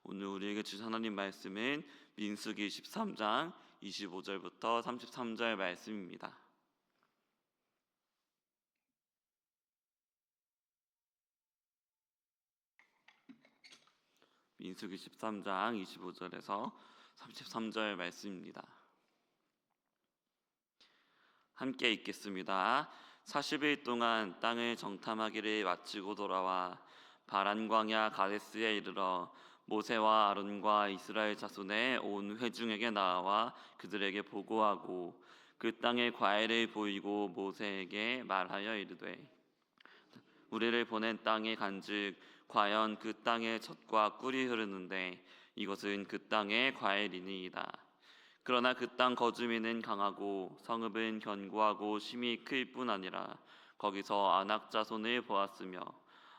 오늘 우리에게 주신 하나님 말씀은 민수기 13장 25절부터 33절 말씀입니다. 민수기 13장 25절에서 33절 말씀입니다. 함께 읽겠습니다. 40일 동안 땅을 정탐하기를 마치고 돌아와 바란 광야 가데스에 이르러 모세와 아론과 이스라엘 자손의 온 회중에게 나와 그들에게 보고하고 그 땅의 과일을 보이고 모세에게 말하여 이르되 우리를 보낸 땅에 간즉 과연 그 땅의 젖과 꿀이 흐르는데 이것은 그 땅의 과일이니이다. 그러나 그 땅 거주민은 강하고 성읍은 견고하고 심이 클 뿐 아니라 거기서 아낙 자손을 보았으며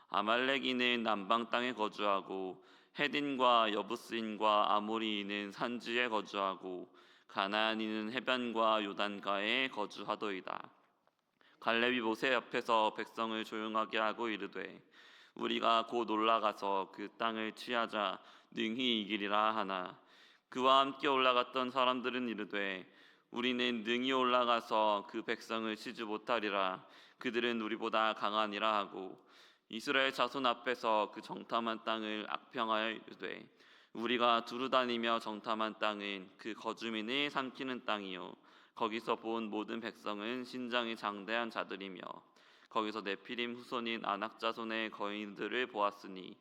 아말렉인은 남방 땅에 거주하고 헤딘과 여부스인과 아모리인은 산지에 거주하고 가나안인은 해변과 요단가에 거주하도이다. 갈렙이 모세 앞에서 백성을 조용하게 하고 이르되 우리가 곧 올라가서 그 땅을 취하자 능히 이기리라 하나 그와 함께 올라갔던 사람들은 이르되 우리는 능히 올라가서 그 백성을 치지 못하리라. 그들은 우리보다 강하니라 하고 이스라엘 자손 앞에서 그 정탐한 땅을 악평하여 이르되 우리가 두루다니며 정탐한 땅은 그 거주민이 삼키는 땅이요 거기서 본 모든 백성은 신장이 장대한 자들이며 거기서 네피림 후손인 아낙 자손의 거인들을 보았으니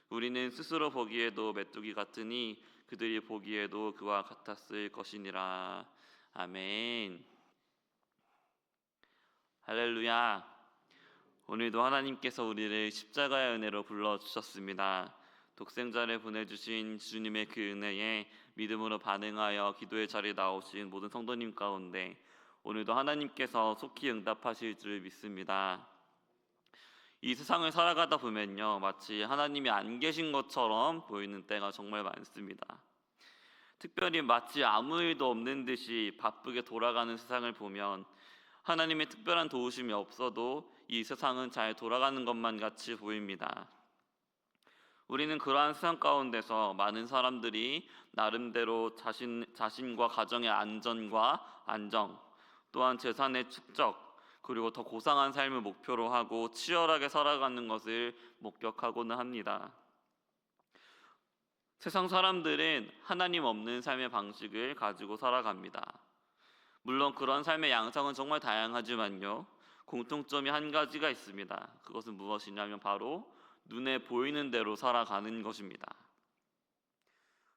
우리는 스스로 보기에도 메뚜기 같으니 그들이 보기에도 그와 같았을 것이니라. 아멘. 할렐루야. 오늘도 하나님께서 우리를 십자가의 은혜로 불러주셨습니다. 독생자를 보내주신 주님의 그 은혜에 믿음으로 반응하여 기도의 자리에 나오신 모든 성도님 가운데 오늘도 하나님께서 속히 응답하실 줄 믿습니다. 이 세상을 살아가다 보면요, 마치 하나님이 안 계신 것처럼 보이는 때가 정말 많습니다. 특별히 마치 아무 일도 없는 듯이 바쁘게 돌아가는 세상을 보면 하나님의 특별한 도우심이 없어도 이 세상은 잘 돌아가는 것만 같이 보입니다. 우리는 그러한 세상 가운데서 많은 사람들이 나름대로 자신과 가정의 안전과 안정, 또한 재산의 축적, 그리고 더 고상한 삶을 목표로 하고 치열하게 살아가는 것을 목격하고는 합니다. 세상 사람들은 하나님 없는 삶의 방식을 가지고 살아갑니다. 물론 그런 삶의 양상은 정말 다양하지만요, 공통점이 한 가지가 있습니다. 그것은 무엇이냐면 바로 눈에 보이는 대로 살아가는 것입니다.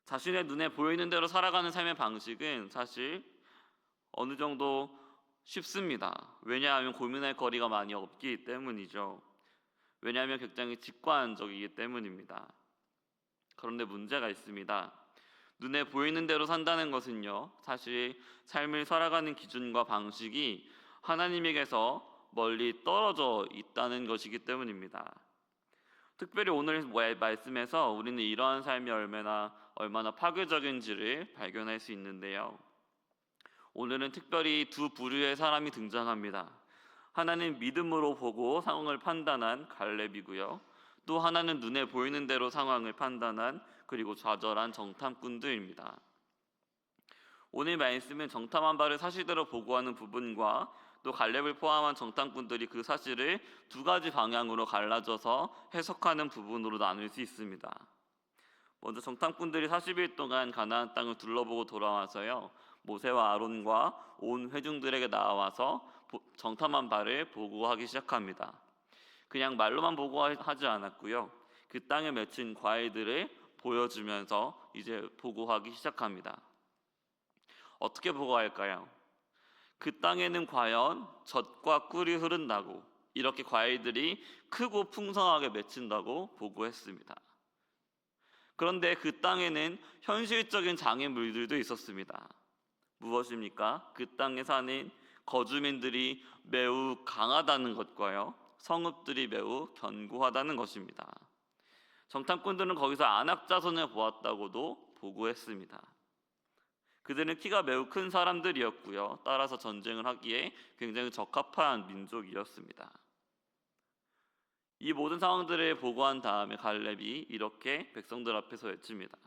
자신의 눈에 보이는 대로 살아가는 삶의 방식은 사실 어느 정도 쉽습니다. 왜냐하면 고민할 거리가 많이 없기 때문이죠. 왜냐하면 굉장히 직관적이기 때문입니다. 그런데 문제가 있습니다. 눈에 보이는 대로 산다는 것은요, 사실 삶을 살아가는 기준과 방식이 하나님에게서 멀리 떨어져 있다는 것이기 때문입니다. 특별히 오늘 말씀에서 우리는 이러한 삶이 얼마나 파괴적인지를 발견할 수 있는데요. 오늘은 특별히 두 부류의 사람이 등장합니다. 하나는 믿음으로 보고 상황을 판단한 갈렙이고요. 또 하나는 눈에 보이는 대로 상황을 판단한 그리고 좌절한 정탐꾼들입니다. 오늘 말씀은 정탐한 바를 사실대로 보고하는 부분과 또 갈렙을 포함한 정탐꾼들이 그 사실을 두 가지 방향으로 갈라져서 해석하는 부분으로 나눌 수 있습니다. 먼저 정탐꾼들이 40일 동안 가나안 땅을 둘러보고 돌아와서요, 모세와 아론과 온 회중들에게 나와서 정탐한 바를 보고하기 시작합니다. 그냥 말로만 보고하지 않았고요, 그 땅에 맺힌 과일들을 보여주면서 이제 보고하기 시작합니다. 어떻게 보고할까요? 그 땅에는 과연 젖과 꿀이 흐른다고, 이렇게 과일들이 크고 풍성하게 맺힌다고 보고했습니다. 그런데 그 땅에는 현실적인 장애물들도 있었습니다. 무엇입니까? 그 땅에 사는 거주민들이 매우 강하다는 것과요, 성읍들이 매우 견고하다는 것입니다. 정탐꾼들은 거기서 아낙 자손을 보았다고도 보고했습니다. 그들은 키가 매우 큰 사람들이었고요, 따라서 전쟁을 하기에 굉장히 적합한 민족이었습니다. 이 모든 상황들을 보고한 다음에 갈렙이 이렇게 백성들 앞에서 외칩니다.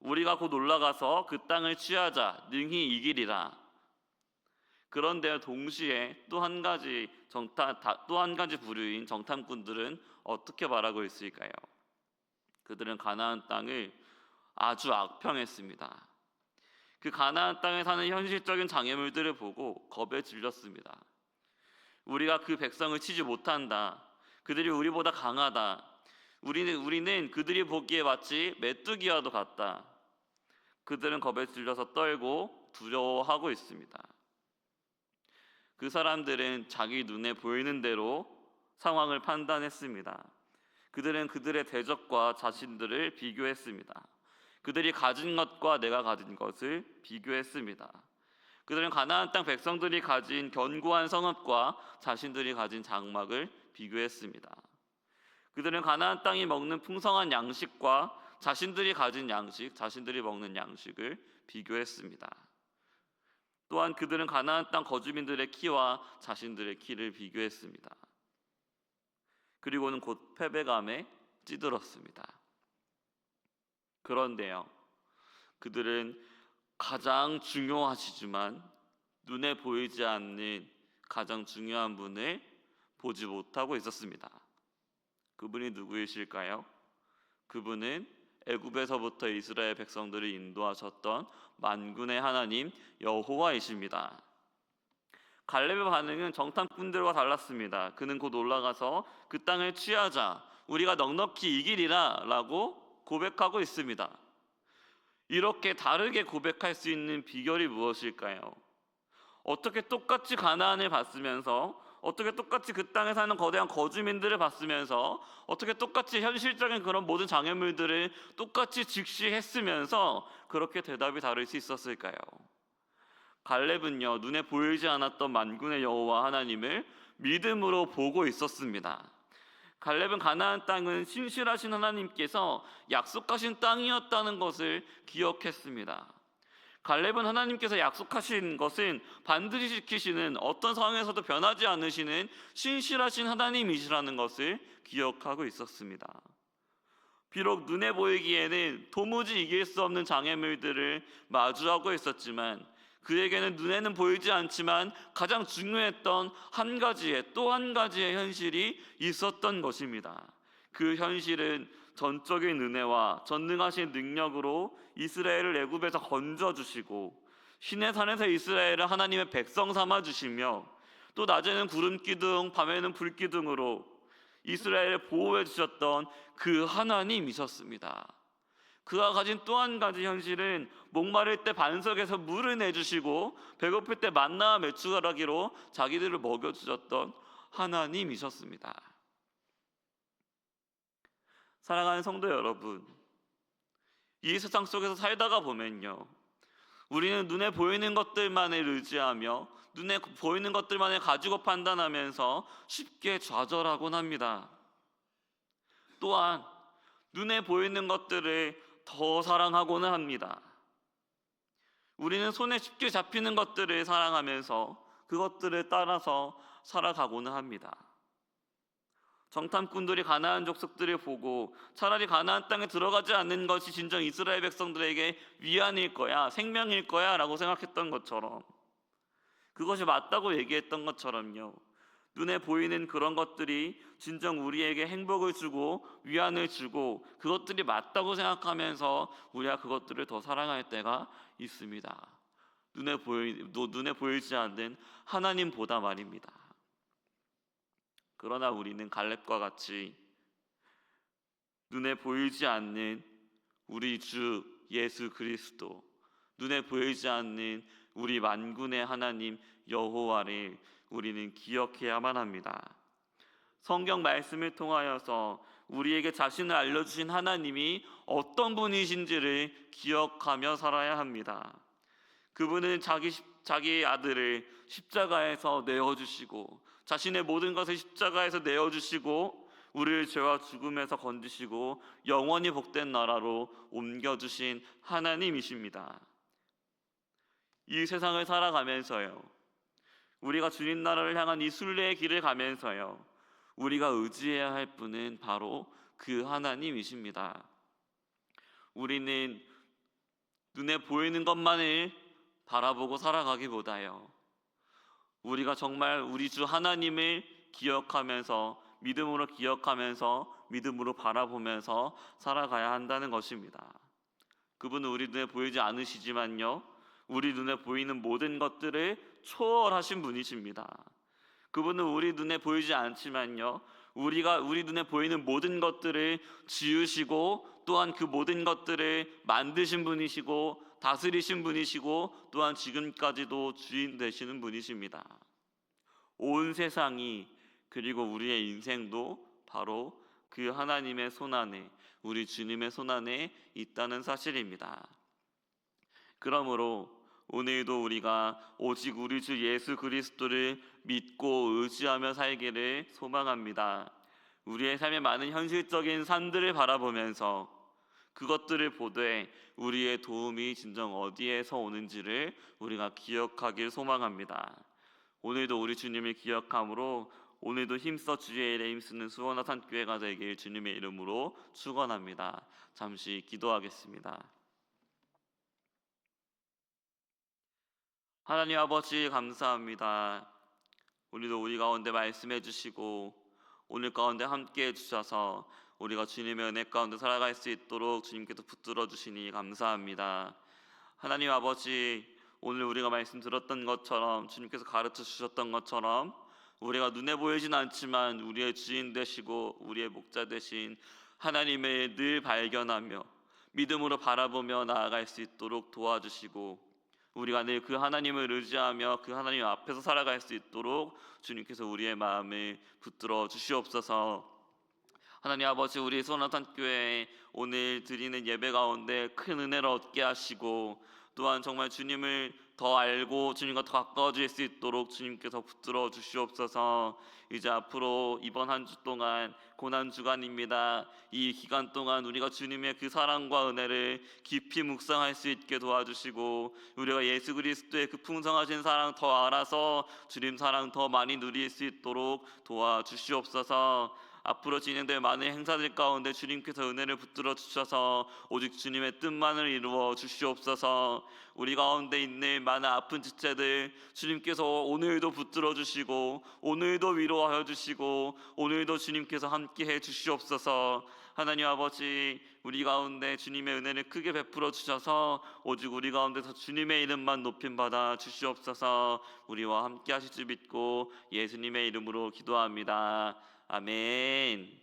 우리가 곧 올라가서 그 땅을 취하자. 능히 이기리라. 그런데 동시에 또 한 가지 부류인 정탐꾼들은 어떻게 말하고 있을까요? 그들은 가나안 땅을 아주 악평했습니다. 그 가나안 땅에 사는 현실적인 장애물들을 보고 겁에 질렸습니다. 우리가 그 백성을 치지 못한다. 그들이 우리보다 강하다. 우리는 그들이 보기에 마치 메뚜기와도 같다. 그들은 겁에 질려서 떨고 두려워하고 있습니다. 그 사람들은 자기 눈에 보이는 대로 상황을 판단했습니다. 그들은 그들의 대적과 자신들을 비교했습니다. 그들이 가진 것과 내가 가진 것을 비교했습니다. 그들은 가나안 땅 백성들이 가진 견고한 성읍과 자신들이 가진 장막을 비교했습니다. 그들은 가나안 땅이 먹는 풍성한 양식과 자신들이 가진 양식, 자신들이 먹는 양식을 비교했습니다. 또한 그들은 가나안 땅 거주민들의 키와 자신들의 키를 비교했습니다. 그리고는 곧 패배감에 찌들었습니다. 그런데요, 그들은 가장 중요하시지만 눈에 보이지 않는 가장 중요한 분을 보지 못하고 있었습니다. 그분이 누구이실까요? 그분은 애굽에서부터 이스라엘 백성들을 인도하셨던 만군의 하나님 여호와이십니다. 갈렙의 반응은 정탐꾼들과 달랐습니다. 그는 곧 올라가서 그 땅을 취하자. 우리가 넉넉히 이기리라 라고 고백하고 있습니다. 이렇게 다르게 고백할 수 있는 비결이 무엇일까요? 어떻게 똑같이 가나안을 봤으면서, 어떻게 똑같이 그 땅에 사는 거대한 거주민들을 봤으면서, 어떻게 똑같이 현실적인 그런 모든 장애물들을 똑같이 직시했으면서 그렇게 대답이 다를 수 있었을까요? 갈렙은요, 눈에 보이지 않았던 만군의 여호와 하나님을 믿음으로 보고 있었습니다. 갈렙은 가나안 땅은 신실하신 하나님께서 약속하신 땅이었다는 것을 기억했습니다. 갈렙은 하나님께서 약속하신 것은 반드시 지키시는, 어떤 상황에서도 변하지 않으시는 신실하신 하나님이시라는 것을 기억하고 있었습니다. 비록 눈에 보이기에는 도무지 이길 수 없는 장애물들을 마주하고 있었지만, 그에게는 눈에는 보이지 않지만 가장 중요했던 또 한 가지의 현실이 있었던 것입니다. 그 현실은 전적인 은혜와 전능하신 능력으로 이스라엘을 애굽에서 건져주시고, 신의 산에서 이스라엘을 하나님의 백성 삼아주시며, 또 낮에는 구름 기둥 밤에는 불 기둥으로 이스라엘을 보호해 주셨던 그 하나님이셨습니다. 그가 가진 또 한 가지 현실은 목마를 때 반석에서 물을 내주시고 배고플 때 만나와 메추라기로 자기들을 먹여주셨던 하나님이셨습니다. 사랑하는 성도 여러분, 이 세상 속에서 살다가 보면요, 우리는 눈에 보이는 것들만을 의지하며 눈에 보이는 것들만을 가지고 판단하면서 쉽게 좌절하곤 합니다. 또한 눈에 보이는 것들을 더 사랑하고는 합니다. 우리는 손에 쉽게 잡히는 것들을 사랑하면서 그것들을 따라서 살아가고는 합니다. 정탐꾼들이 가나안 족속들을 보고 차라리 가나안 땅에 들어가지 않는 것이 진정 이스라엘 백성들에게 위안일 거야, 생명일 거야 라고 생각했던 것처럼, 그것이 맞다고 얘기했던 것처럼요, 눈에 보이는 그런 것들이 진정 우리에게 행복을 주고 위안을 주고 그것들이 맞다고 생각하면서 우리가 그것들을 더 사랑할 때가 있습니다. 눈에 보이지 않는 하나님보다 말입니다. 그러나 우리는 갈렙과 같이 눈에 보이지 않는 우리 주 예수 그리스도, 눈에 보이지 않는 우리 만군의 하나님 여호와를 우리는 기억해야만 합니다. 성경 말씀을 통하여서 우리에게 자신을 알려주신 하나님이 어떤 분이신지를 기억하며 살아야 합니다. 그분은 자기 아들을 십자가에서 내어주시고, 자신의 모든 것을 십자가에서 내어주시고, 우리를 죄와 죽음에서 건지시고 영원히 복된 나라로 옮겨주신 하나님이십니다. 이 세상을 살아가면서요, 우리가 주님 나라를 향한 이 순례의 길을 가면서요, 우리가 의지해야 할 분은 바로 그 하나님이십니다. 우리는 눈에 보이는 것만을 바라보고 살아가기보다요, 우리가 정말 우리 주 하나님을 기억하면서 믿음으로 기억하면서 믿음으로 바라보면서 살아가야 한다는 것입니다. 그분은 우리 눈에 보이지 않으시지만요, 우리 눈에 보이는 모든 것들을 초월하신 분이십니다. 그분은 우리 눈에 보이지 않지만요, 우리 눈에 보이는 모든 것들을 지으시고 또한 그 모든 것들을 만드신 분이시고 다스리신 분이시고 또한 지금까지도 주인 되시는 분이십니다. 온 세상이 그리고 우리의 인생도 바로 그 하나님의 손안에, 우리 주님의 손안에 있다는 사실입니다. 그러므로 오늘도 우리가 오직 우리 주 예수 그리스도를 믿고 의지하며 살기를 소망합니다. 우리의 삶의 많은 현실적인 산들을 바라보면서 그것들을 보되 우리의 도움이 진정 어디에서 오는지를 우리가 기억하길 소망합니다. 오늘도 우리 주님을 기억함으로 오늘도 힘써 주의 일에 힘쓰는 수원화산교회가 되길 주님의 이름으로 축원합니다. 잠시 기도하겠습니다. 하나님 아버지 감사합니다. 오늘도 우리 가운데 말씀해 주시고 오늘 가운데 함께 해주셔서 우리가 주님의 은혜 가운데 살아갈 수 있도록 주님께서 붙들어 주시니 감사합니다. 하나님 아버지, 오늘 우리가 말씀 들었던 것처럼 주님께서 가르쳐 주셨던 것처럼 우리가 눈에 보이진 않지만 우리의 주인 되시고 우리의 목자 되신 하나님을 늘 발견하며 믿음으로 바라보며 나아갈 수 있도록 도와주시고 우리가 늘 그 하나님을 의지하며 그 하나님 앞에서 살아갈 수 있도록 주님께서 우리의 마음을 붙들어 주시옵소서. 하나님 아버지, 우리 소나탄교회에 오늘 드리는 예배 가운데 큰 은혜를 얻게 하시고 또한 정말 주님을 더 알고 주님과 더 가까워질 수 있도록 주님께서 붙들어 주시옵소서. 이제 앞으로 이번 한 주 동안 고난 주간입니다. 이 기간 동안 우리가 주님의 그 사랑과 은혜를 깊이 묵상할 수 있게 도와주시고 우리가 예수 그리스도의 그 풍성하신 사랑 더 알아서 주님 사랑 더 많이 누릴 수 있도록 도와주시옵소서. 앞으로 진행될 많은 행사들 가운데 주님께서 은혜를 붙들어 주셔서 오직 주님의 뜻만을 이루어 주시옵소서. 우리 가운데 있는 많은 아픈 지체들 주님께서 오늘도 붙들어 주시고 오늘도 위로하여 주시고 오늘도 주님께서 함께해 주시옵소서. 하나님 아버지, 우리 가운데 주님의 은혜를 크게 베풀어 주셔서 오직 우리 가운데서 주님의 이름만 높임받아 주시옵소서. 우리와 함께 하실 줄 믿고 예수님의 이름으로 기도합니다. 아멘.